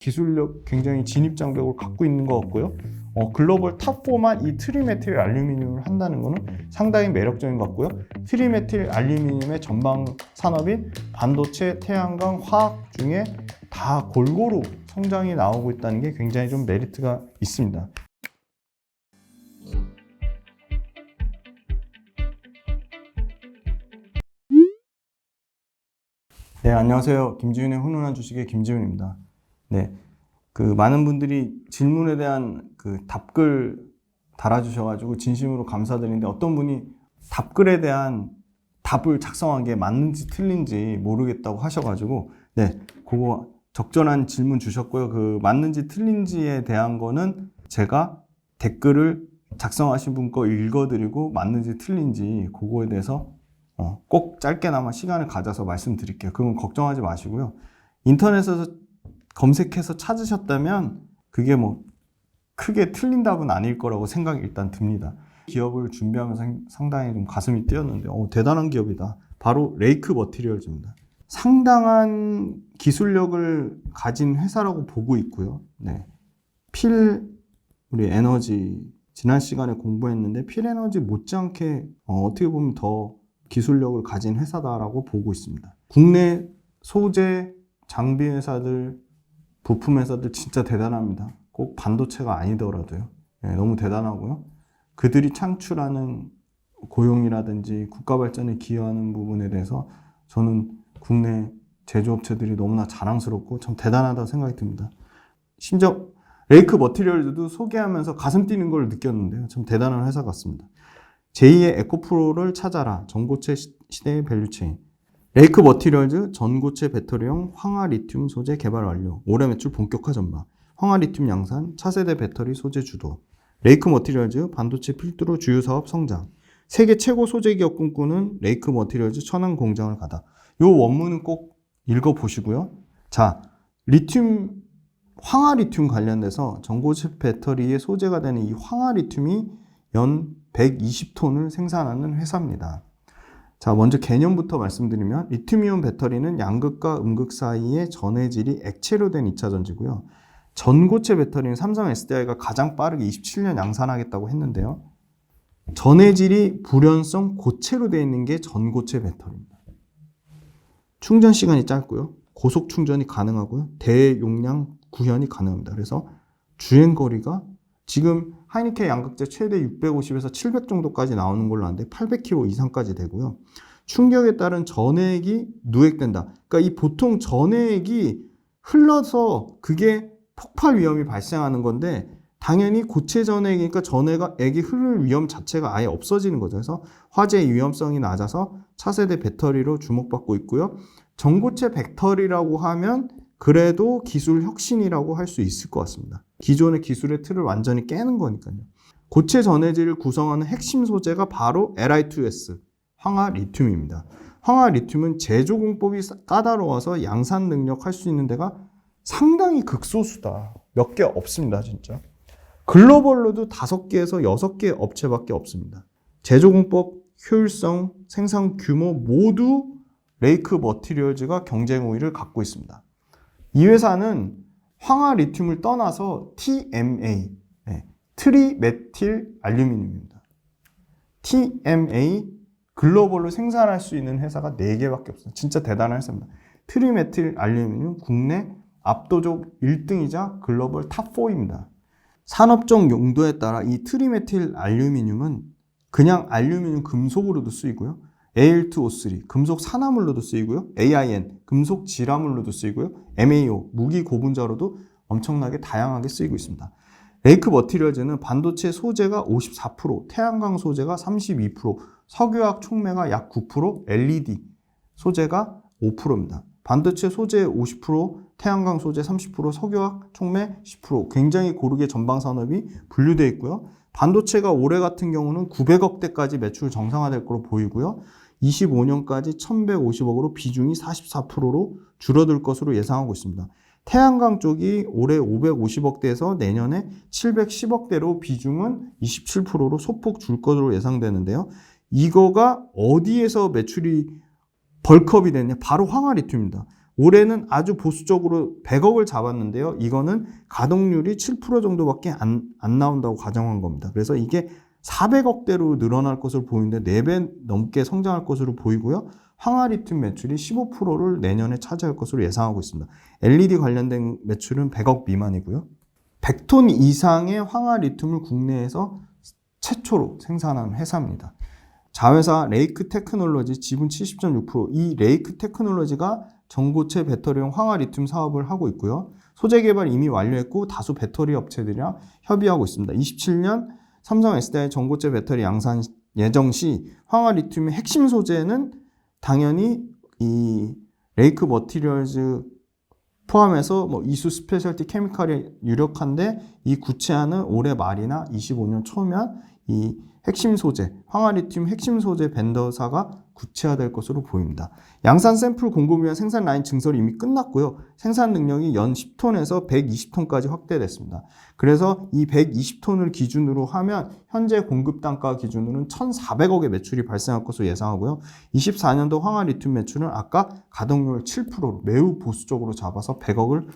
기술력 굉장히 진입장벽을 갖고 있는 것 같고요. 글로벌 탑4만 이 트리메틸 알루미늄을 한다는 것은 상당히 매력적인 것 같고요. 트리메틸 알루미늄의 전방 산업인 반도체, 태양광, 화학 중에 다 골고루 성장이 나오고 있다는 게 굉장히 좀 메리트가 있습니다. 네, 안녕하세요. 김지훈의 훈훈한 주식의 김지훈입니다. 네, 많은 분들이 질문에 대한 답글 달아주셔가지고 진심으로 감사드리는데, 어떤 분이 답글에 대한 답을 작성한 게 맞는지 틀린지 모르겠다고 하셔가지고, 네, 그거 적절한 질문 주셨고요. 맞는지 틀린지에 대한 거는 제가 댓글을 작성하신 분 거 읽어드리고, 맞는지 틀린지 그거에 대해서 꼭 짧게나마 시간을 가져서 말씀드릴게요. 그건 걱정하지 마시고요. 인터넷에서 검색해서 찾으셨다면 그게 뭐 크게 틀린 답은 아닐 거라고 생각이 일단 듭니다. 기업을 준비하면서 상당히 좀 가슴이 뛰었는데 대단한 기업이다. 바로 레이크 머티리얼즈입니다. 상당한 기술력을 가진 회사라고 보고 있고요. 네. 우리 에너지 지난 시간에 공부했는데 필에너지 못지않게 어떻게 보면 더 기술력을 가진 회사다라고 보고 있습니다. 국내 소재, 장비 회사들, 부품 회사들 진짜 대단합니다. 꼭 반도체가 아니더라도요. 네, 너무 대단하고요. 그들이 창출하는 고용이라든지 국가 발전에 기여하는 부분에 대해서 저는 국내 제조업체들이 너무나 자랑스럽고 참 대단하다고 생각이 듭니다. 심지어 레이크 머티리얼즈도 소개하면서 가슴 뛰는 걸 느꼈는데요. 참 대단한 회사 같습니다. 제2의 에코프로를 찾아라. 전고체 시대의 밸류체인. 레이크 머티리얼즈 전고체 배터리용 황화 리튬 소재 개발 완료. 올해 매출 본격화 전망. 황화 리튬 양산, 차세대 배터리 소재 주도. 레이크 머티리얼즈 반도체 필두로 주요 사업 성장. 세계 최고 소재 기업 꿈꾸는 레이크 머티리얼즈 천안 공장을 가다. 이 원문은 꼭 읽어보시고요. 자, 황화 리튬 관련돼서 전고체 배터리의 소재가 되는 이 황화 리튬이 연 120톤을 생산하는 회사입니다. 자, 먼저 개념부터 말씀드리면 리튬이온 배터리는 양극과 음극 사이의 전해질이 액체로 된 2차 전지고요. 전고체 배터리는 삼성 SDI가 가장 빠르게 27년 양산하겠다고 했는데요. 전해질이 불연성 고체로 되어 있는 게 전고체 배터리입니다. 충전 시간이 짧고요. 고속 충전이 가능하고요. 대용량 구현이 가능합니다. 그래서 주행 거리가 지금 하이니케 양극재 최대 650에서 700 정도까지 나오는 걸로 아는데 800km 이상까지 되고요. 충격에 따른 전해액이 누액된다. 그러니까 이 보통 전해액이 흘러서 그게 폭발 위험이 발생하는 건데, 당연히 고체 전해액이니까 전해액이 흐를 위험 자체가 아예 없어지는 거죠. 그래서 화재 위험성이 낮아서 차세대 배터리로 주목받고 있고요. 전고체 배터리라고 하면 그래도 기술 혁신이라고 할 수 있을 것 같습니다. 기존의 기술의 틀을 완전히 깨는 거니까요. 고체 전해질을 구성하는 핵심 소재가 바로 Li2S, 황화 리튬입니다. 황화 리튬은 제조 공법이 까다로워서 양산 능력 할 수 있는 데가 상당히 극소수다. 몇 개 없습니다, 진짜. 글로벌로도 5개에서 6개 업체밖에 없습니다. 제조 공법, 효율성, 생산 규모 모두 레이크 머티리얼즈가 경쟁 우위를 갖고 있습니다. 이 회사는 황화 리튬을 떠나서 TMA, 트리메틸 알루미늄입니다. TMA 글로벌로 생산할 수 있는 회사가 4개밖에 없어요. 진짜 대단한 회사입니다. 트리메틸 알루미늄 국내 압도적 1등이자 글로벌 탑4입니다. 산업적 용도에 따라 이 트리메틸 알루미늄은 그냥 알루미늄 금속으로도 쓰이고요. Al2O3 금속 산화물로도 쓰이고요. AIN 금속 질화물로도 쓰이고요. MAO 무기 고분자로도 엄청나게 다양하게 쓰이고 있습니다. 레이크 머티리얼즈는 반도체 소재가 54%, 태양광 소재가 32%, 석유화학 촉매가 약 9%, LED 소재가 5%입니다. 반도체 소재 50%, 태양광 소재 30%, 석유화학 촉매 10%. 굉장히 고르게 전방 산업이 분류되어 있고요. 반도체가 올해 같은 경우는 900억대까지 매출 정상화될 것으로 보이고요. 25년까지 1150억으로 비중이 44%로 줄어들 것으로 예상하고 있습니다. 태양광 쪽이 올해 550억대에서 내년에 710억대로 비중은 27%로 소폭 줄 것으로 예상되는데요. 이거가 어디에서 매출이 벌크업이 됐냐? 바로 황화 리튬입니다. 올해는 아주 보수적으로 100억을 잡았는데요. 이거는 가동률이 7% 정도밖에 안 나온다고 가정한 겁니다. 그래서 이게 400억대로 늘어날 것으로 보이는데 4배 넘게 성장할 것으로 보이고요. 황화리튬 매출이 15%를 내년에 차지할 것으로 예상하고 있습니다. LED 관련된 매출은 100억 미만이고요. 100톤 이상의 황화리튬을 국내에서 최초로 생산하는 회사입니다. 자회사 레이크 테크놀로지 지분 70.6%, 이 레이크 테크놀로지가 전고체 배터리용 황화리튬 사업을 하고 있고요. 소재 개발 이미 완료했고 다수 배터리 업체들이랑 협의하고 있습니다. 27년 삼성 SDI 전고체 배터리 양산 예정 시 황화리튬의 핵심 소재는 당연히 이 레이크 머티리얼즈 포함해서 이수 스페셜티 케미칼이 유력한데, 이 구체화는 올해 말이나 25년 초면 이 핵심 소재, 황화리튬 핵심 소재 벤더사가 구체화될 것으로 보입니다. 양산 샘플 공급 위한 생산 라인 증설이 이미 끝났고요. 생산 능력이 연 10톤에서 120톤까지 확대됐습니다. 그래서 이 120톤을 기준으로 하면 현재 공급 단가 기준으로는 1,400억의 매출이 발생할 것으로 예상하고요. 24년도 황화리튬 매출은 아까 가동률 7%로 매우 보수적으로 잡아서 100억을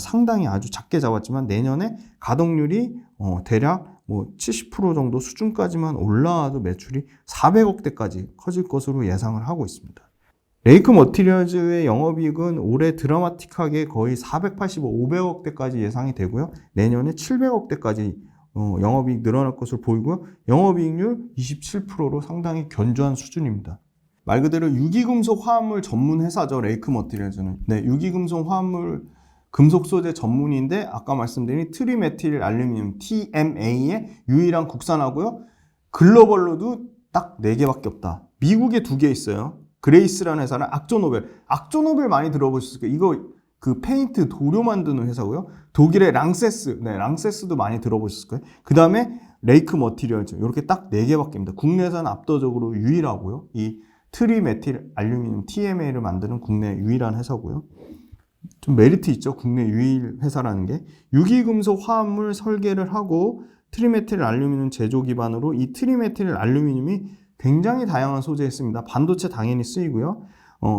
상당히 아주 작게 잡았지만 내년에 가동률이 대략 70% 정도 수준까지만 올라와도 매출이 400억대까지 커질 것으로 예상을 하고 있습니다. 레이크 머티리얼즈의 영업이익은 올해 드라마틱하게 거의 485, 500억대까지 예상이 되고요. 내년에 700억대까지 영업이익 늘어날 것으로 보이고요. 영업이익률 27%로 상당히 견조한 수준입니다. 말 그대로 유기금속 화합물 전문 회사죠. 레이크 머티리얼즈는. 네, 유기금속 화합물 금속 소재 전문인데 아까 말씀드린 트리메틸 알루미늄 TMA의 유일한 국산하고요. 글로벌로도 딱 4개밖에 없다. 미국에 2개 있어요. 그레이스라는 회사는 악조노벨 많이 들어보셨을 거예요. 이거 그 페인트 도료 만드는 회사고요. 독일의 랑세스, 랑세스도 많이 들어보셨을 거예요. 그 다음에 레이크 머티리얼즈, 이렇게 딱 4개밖에. 국내에서는 압도적으로 유일하고요. 이 트리메틸 알루미늄 TMA를 만드는 국내 유일한 회사고요. 좀 메리트 있죠. 국내 유일 회사라는 게. 유기금속 화합물 설계를 하고 트리메틸 알루미늄 제조 기반으로 이 트리메틸 알루미늄이 굉장히 다양한 소재에 쓰입니다. 반도체 당연히 쓰이고요.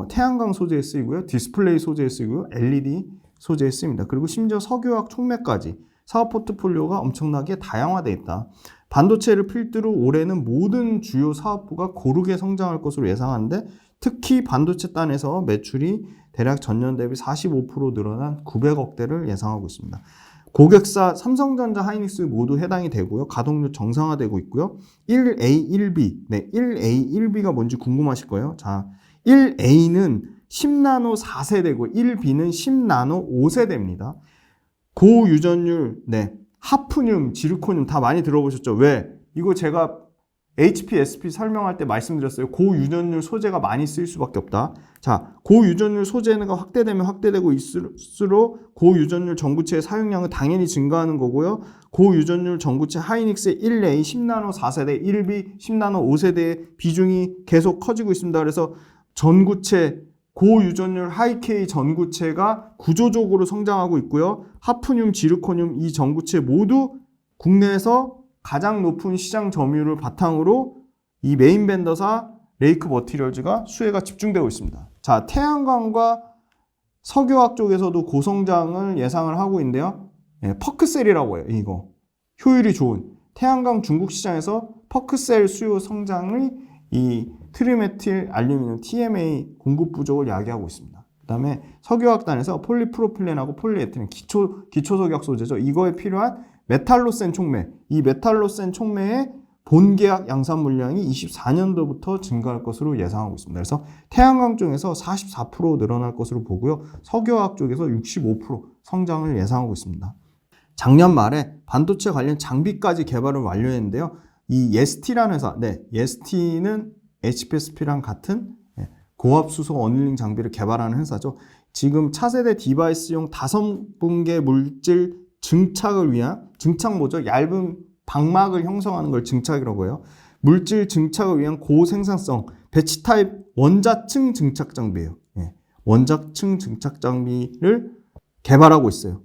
태양광 소재에 쓰이고요. 디스플레이 소재에 쓰이고요. LED 소재에 쓰입니다. 그리고 심지어 석유화학 촉매까지 사업 포트폴리오가 엄청나게 다양화되어 있다. 반도체를 필두로 올해는 모든 주요 사업부가 고르게 성장할 것으로 예상하는데, 특히 반도체 단에서 매출이 대략 전년 대비 45% 늘어난 900억대를 예상하고 있습니다. 고객사 삼성전자, 하이닉스 모두 해당이 되고요. 가동률 정상화되고 있고요. 1A, 1B. 1A, 1B가 뭔지 궁금하실 거예요. 자, 1A는 10나노 4세대고 1B는 10나노 5세대입니다. 고유전율, 하프늄, 지르코늄 다 많이 들어보셨죠? 왜? 이거 제가 HPSP 설명할 때 말씀드렸어요. 고유전율 소재가 많이 쓰일 수밖에 없다. 자, 고유전율 소재가 확대되면 확대되고 있을수록 고유전율 전구체의 사용량은 당연히 증가하는 거고요. 고유전율 전구체 하이닉스의 1A 10나노 4세대, 1B 10나노 5세대의 비중이 계속 커지고 있습니다. 그래서 전구체, 고유전율 하이K 전구체가 구조적으로 성장하고 있고요. 하프늄, 지르코늄 이 전구체 모두 국내에서 가장 높은 시장 점유율을 바탕으로 이 메인 벤더사 레이크 머티리얼즈가 수혜가 집중되고 있습니다. 자, 태양광과 석유화학 쪽에서도 고성장을 예상을 하고 있는데요. 퍼크셀이라고 해요. 이거 효율이 좋은 태양광 중국 시장에서 퍼크셀 수요 성장의 이 트리메틸 알루미늄 TMA 공급 부족을 야기하고 있습니다. 그 다음에 석유화학단에서 폴리프로필렌하고 폴리에틸렌 기초석유화학 소재죠. 이거에 필요한 메탈로센 촉매, 이 메탈로센 촉매의 본계약 양산 물량이 24년도부터 증가할 것으로 예상하고 있습니다. 그래서 태양광 쪽에서 44% 늘어날 것으로 보고요. 석유화학 쪽에서 65% 성장을 예상하고 있습니다. 작년 말에 반도체 관련 장비까지 개발을 완료했는데요. 이 예스티라는 회사, 예스티는 HPSP랑 같은 고압수소 어닐링 장비를 개발하는 회사죠. 지금 차세대 디바이스용 5분계 물질 증착을 위한 증착모죠. 얇은 방막을 형성하는 걸 증착이라고 해요. 물질 증착을 위한 고생산성 배치 타입 원자층 증착 장비예요. 원자층 증착 장비를 개발하고 있어요.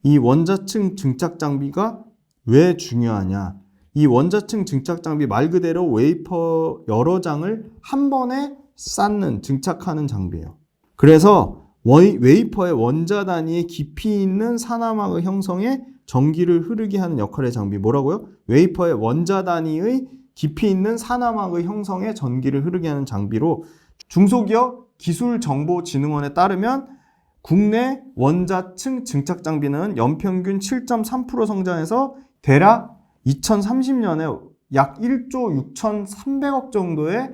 이 원자층 증착 장비가 왜 중요하냐? 이 원자층 증착 장비 말 그대로 웨이퍼 여러 장을 한 번에 쌓는, 증착하는 장비예요. 그래서 웨이퍼의 원자 단위의 깊이 있는 산화막의 형성에 전기를 흐르게 하는 역할의 장비. 뭐라고요? 웨이퍼의 원자 단위의 깊이 있는 산화막의 형성에 전기를 흐르게 하는 장비로 중소기업 기술정보진흥원에 따르면 국내 원자층 증착 장비는 연평균 7.3% 성장해서 대략 2030년에 약 1조 6,300억 정도의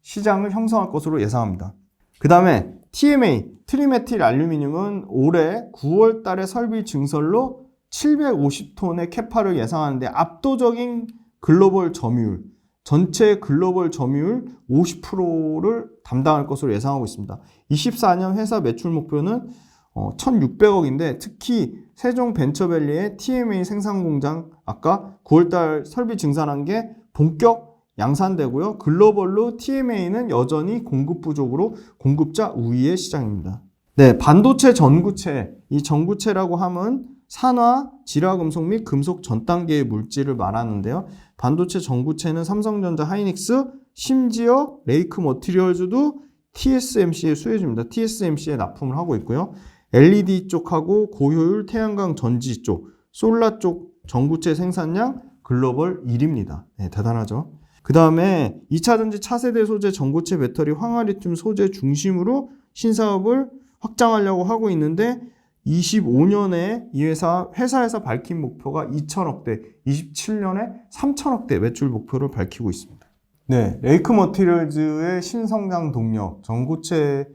시장을 형성할 것으로 예상합니다. 그 다음에 TMA, 트리메틸 알루미늄은 올해 9월 달에 설비 증설로 750톤의 캐파를 예상하는데 압도적인 글로벌 점유율, 전체 글로벌 점유율 50%를 담당할 것으로 예상하고 있습니다. 24년 회사 매출 목표는 1,600억인데 특히 세종 벤처밸리의 TMA 생산 공장 아까 9월달 설비 증산한 게 본격 양산되고요. 글로벌로 TMA는 여전히 공급 부족으로 공급자 우위의 시장입니다. 네, 반도체 전구체. 이 전구체라고 하면 산화, 질화금속 및 금속 전 단계의 물질을 말하는데요. 반도체 전구체는 삼성전자, 하이닉스, 심지어 레이크 머티리얼즈도 TSMC에 수혜줍니다. TSMC에 납품을 하고 있고요. LED 쪽하고 고효율 태양광 전지 쪽, 솔라 쪽 전구체 생산량 글로벌 1위입니다. 네, 대단하죠. 그 다음에 2차전지 차세대 소재 전고체 배터리 황화리튬 소재 중심으로 신사업을 확장하려고 하고 있는데 25년에 이 회사에서 밝힌 목표가 2천억대, 27년에 3천억대 매출 목표를 밝히고 있습니다. 네, 레이크 머티리얼즈의 신성장 동력, 전고체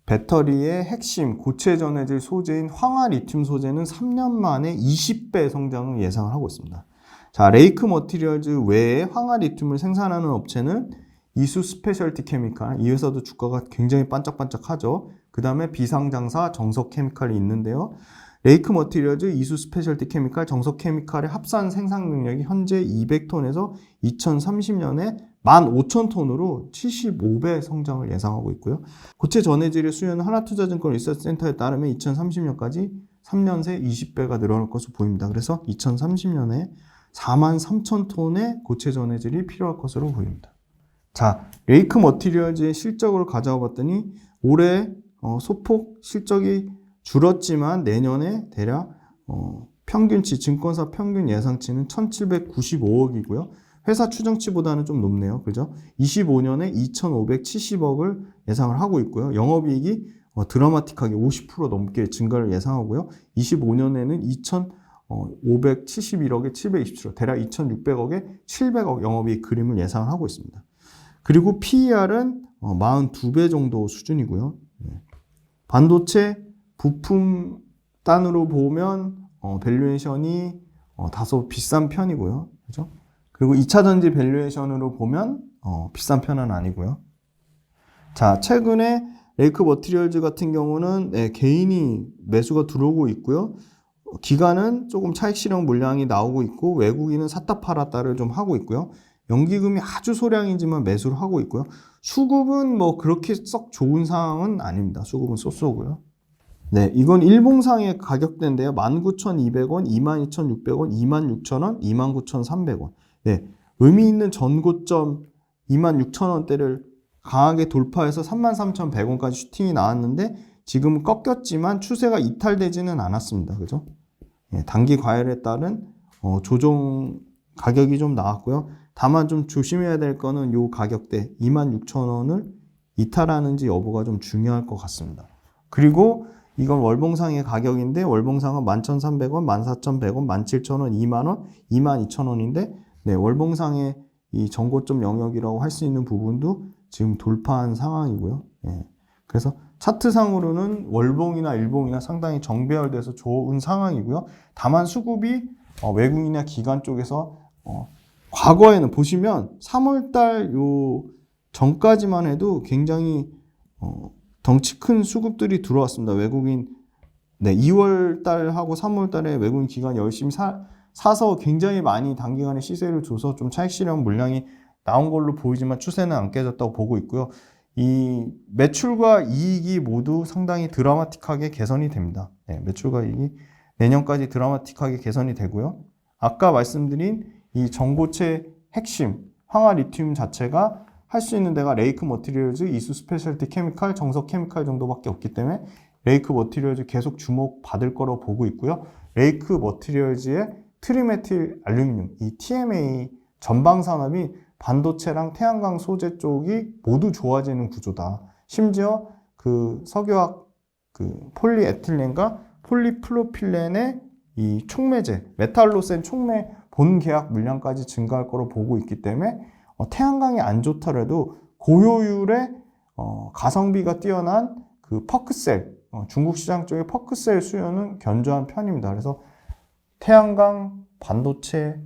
배터리의 핵심 고체 전해질 소재인 황화리튬 소재는 3년 만에 20배 성장을 예상을 하고 있습니다. 자, 레이크 머티리얼즈 외에 황화리튬을 생산하는 업체는 이수 스페셜티 케미칼, 이 회사도 주가가 굉장히 반짝반짝하죠. 그 다음에 비상장사 정석케미칼이 있는데요. 레이크 머티리얼즈, 이수 스페셜티 케미칼, 정석케미칼의 합산 생산 능력이 현재 200톤에서 2030년에 15,000톤으로 75배 성장을 예상하고 있고요. 고체 전해질의 수요는 하나투자증권 리서치센터에 따르면 2030년까지 3년 새 20배가 늘어날 것으로 보입니다. 그래서 2030년에 43,000톤의 고체 전해질이 필요할 것으로 보입니다. 자, 레이크 머티리얼즈의 실적을 가져와 봤더니 올해 소폭 실적이 줄었지만 내년에 대략 평균치, 증권사 평균 예상치는 1,795억이고요. 회사 추정치보다는 좀 높네요. 그죠? 25년에 2,570억을 예상을 하고 있고요. 영업이익이 드라마틱하게 50% 넘게 증가를 예상하고요. 25년에는 2,571억에 727억, 대략 2,600억에 700억 영업이익 그림을 예상을 하고 있습니다. 그리고 PER은 42배 정도 수준이고요. 반도체 부품 단으로 보면 밸류에이션이 다소 비싼 편이고요. 그죠? 그리고 2차전지 밸류에이션으로 보면 비싼 편은 아니고요. 자, 최근에 레이크 머티리얼즈 같은 경우는 개인이 매수가 들어오고 있고요. 기관은 조금 차익 실현 물량이 나오고 있고 외국인은 샀다 팔았다를 좀 하고 있고요. 연기금이 아주 소량이지만 매수를 하고 있고요. 수급은 뭐 그렇게 썩 좋은 상황은 아닙니다. 수급은 쏘쏘고요. 네, 이건 일봉상의 가격대인데요. 19,200원, 22,600원, 26,000원, 29,300원. 네, 의미 있는 전고점 26,000원대를 강하게 돌파해서 33,100원까지 슈팅이 나왔는데 지금은 꺾였지만 추세가 이탈되지는 않았습니다. 그죠? 네, 단기 과열에 따른 조정 가격이 좀 나왔고요. 다만 좀 조심해야 될 거는 이 가격대 26,000원을 이탈하는지 여부가 좀 중요할 것 같습니다. 그리고 이건 월봉상의 가격인데 월봉상은 11,300원, 14,100원, 17,000원, 2만원, 22,000원인데 네, 월봉상의 이 전고점 영역이라고 할 수 있는 부분도 지금 돌파한 상황이고요. 네. 그래서 차트상으로는 월봉이나 일봉이나 상당히 정배열돼서 좋은 상황이고요. 다만 수급이 외국인이나 기관 쪽에서 과거에는 보시면 3월달 요 전까지만 해도 굉장히 덩치 큰 수급들이 들어왔습니다. 외국인 2월달하고 3월달에 외국인 기관 열심히 사서 굉장히 많이 단기간에 시세를 줘서 좀 차익 실현 물량이 나온 걸로 보이지만 추세는 안 깨졌다고 보고 있고요. 이 매출과 이익이 모두 상당히 드라마틱하게 개선이 됩니다. 네, 매출과 이익이 내년까지 드라마틱하게 개선이 되고요. 아까 말씀드린 이 전고체 핵심 황화리튬 자체가 할 수 있는 데가 레이크 머티리얼즈, 이수 스페셜티 케미칼, 정석 케미칼 정도밖에 없기 때문에 레이크 머티리얼즈 계속 주목받을 거로 보고 있고요. 레이크 머티리얼즈의 트리메틸 알루미늄, 이 TMA 전방 산업이 반도체랑 태양광 소재 쪽이 모두 좋아지는 구조다. 심지어 그 석유화학 그 폴리에틸렌과 폴리프로필렌의 이 촉매제, 메탈로 센 촉매 본 계약 물량까지 증가할 거로 보고 있기 때문에 태양광이 안 좋더라도 고효율의 가성비가 뛰어난 그 퍼크셀, 중국 시장 쪽의 퍼크셀 수요는 견조한 편입니다. 그래서 태양광, 반도체,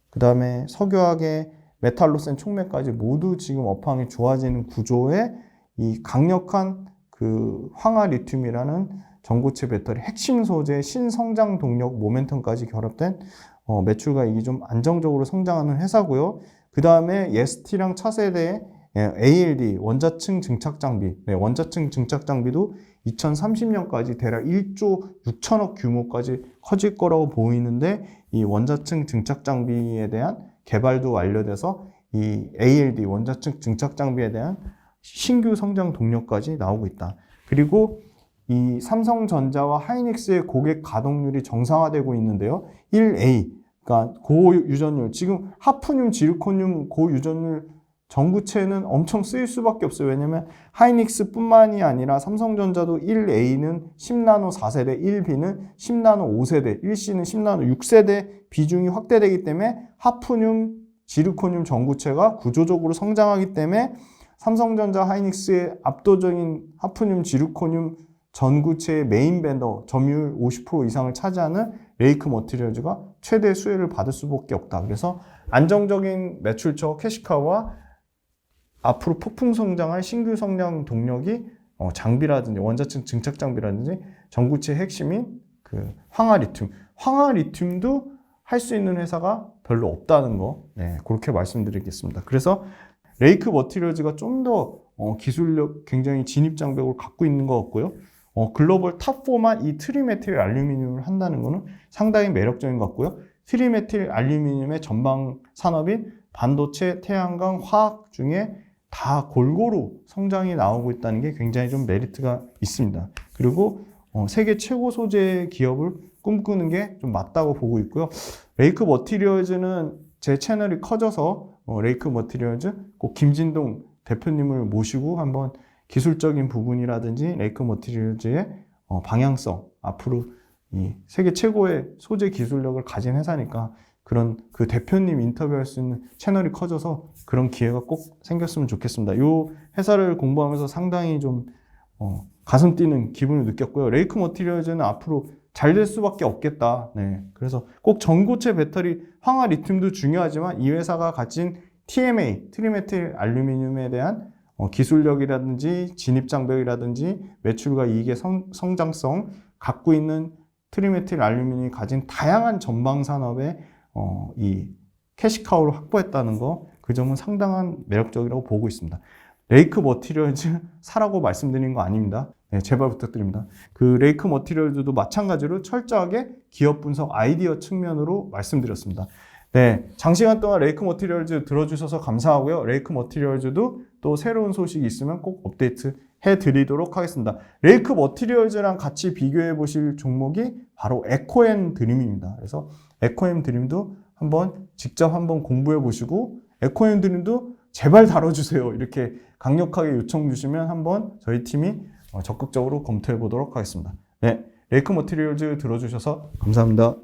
그 다음에 석유화학의 메탈로 센 촉매까지 모두 지금 업황이 좋아지는 구조에 이 강력한 그 황화 리튬이라는 전고체 배터리 핵심 소재 신성장 동력 모멘텀까지 결합된 매출가익이 좀 안정적으로 성장하는 회사고요. 그 다음에 ST랑 차세대의 ALD 원자층 증착 장비, 원자층 증착 장비도 2030년까지 대략 1조 6천억 규모까지 커질 거라고 보이는데 이 원자층 증착 장비에 대한 개발도 완료돼서 이 ALD 원자층 증착 장비에 대한 신규 성장 동력까지 나오고 있다. 그리고 이 삼성전자와 하이닉스의 고객 가동률이 정상화되고 있는데요. 1A, 그러니까 고유전율, 지금 하프늄, 지르코늄 고유전율 전구체는 엄청 쓰일 수밖에 없어요. 왜냐면 하이닉스뿐만이 아니라 삼성전자도 1A는 10나노 4세대, 1B는 10나노 5세대, 1C는 10나노 6세대 비중이 확대되기 때문에 하프늄, 지르코늄 전구체가 구조적으로 성장하기 때문에 삼성전자, 하이닉스의 압도적인 하프늄, 지르코늄 전구체의 메인 벤더 점유율 50% 이상을 차지하는 레이크 머티리얼즈가 최대 수혜를 받을 수밖에 없다. 그래서 안정적인 매출처 캐시카우와 앞으로 폭풍 성장할 신규 성장 동력이 장비라든지 원자층 증착 장비라든지 전구체 핵심인 그 황화 리튬도 할 수 있는 회사가 별로 없다는 거, 그렇게 말씀드리겠습니다. 그래서 레이크 머티리얼즈가 좀 더 기술력 굉장히 진입 장벽을 갖고 있는 것 같고요. 글로벌 탑4만 이 트리메틸 알루미늄을 한다는 것은 상당히 매력적인 것 같고요. 트리메틸 알루미늄의 전방 산업인 반도체, 태양광, 화학 중에 다 골고루 성장이 나오고 있다는 게 굉장히 좀 메리트가 있습니다. 그리고 세계 최고 소재 기업을 꿈꾸는 게 좀 맞다고 보고 있고요. 레이크 머티리얼즈는 제 채널이 커져서 레이크 머티리얼즈 꼭 김진동 대표님을 모시고 한번 기술적인 부분이라든지 레이크 머티리얼즈의 방향성, 앞으로 이 세계 최고의 소재 기술력을 가진 회사니까 그런 그 대표님 인터뷰할 수 있는 채널이 커져서 그런 기회가 꼭 생겼으면 좋겠습니다. 이 회사를 공부하면서 상당히 좀 가슴 뛰는 기분을 느꼈고요. 레이크 머티리얼즈는 앞으로 잘 될 수밖에 없겠다. 그래서 꼭 전고체 배터리 황화 리튬도 중요하지만 이 회사가 가진 TMA, 트리메틸 알루미늄에 대한 기술력이라든지 진입장벽이라든지 매출과 이익의 성장성 갖고 있는 트리메틸 알루미늄이 가진 다양한 전방 산업의 이 캐시카우를 확보했다는 거, 그 점은 상당한 매력적이라고 보고 있습니다. 레이크 머티리얼즈 사라고 말씀드린 거 아닙니다. 제발 부탁드립니다. 그 레이크 머티리얼즈도 마찬가지로 철저하게 기업 분석 아이디어 측면으로 말씀드렸습니다. 장시간 동안 레이크 머티리얼즈 들어주셔서 감사하고요. 레이크 머티리얼즈도 또 새로운 소식이 있으면 꼭 업데이트 해드리도록 하겠습니다. 레이크 머티리얼즈랑 같이 비교해 보실 종목이 바로 에코앤 드림입니다. 그래서 에코앤 드림도 직접 한번 공부해 보시고 에코앤 드림도 제발 다뤄주세요. 이렇게 강력하게 요청 주시면 한번 저희 팀이 적극적으로 검토해 보도록 하겠습니다. 레이크 머티리얼즈 들어주셔서 감사합니다.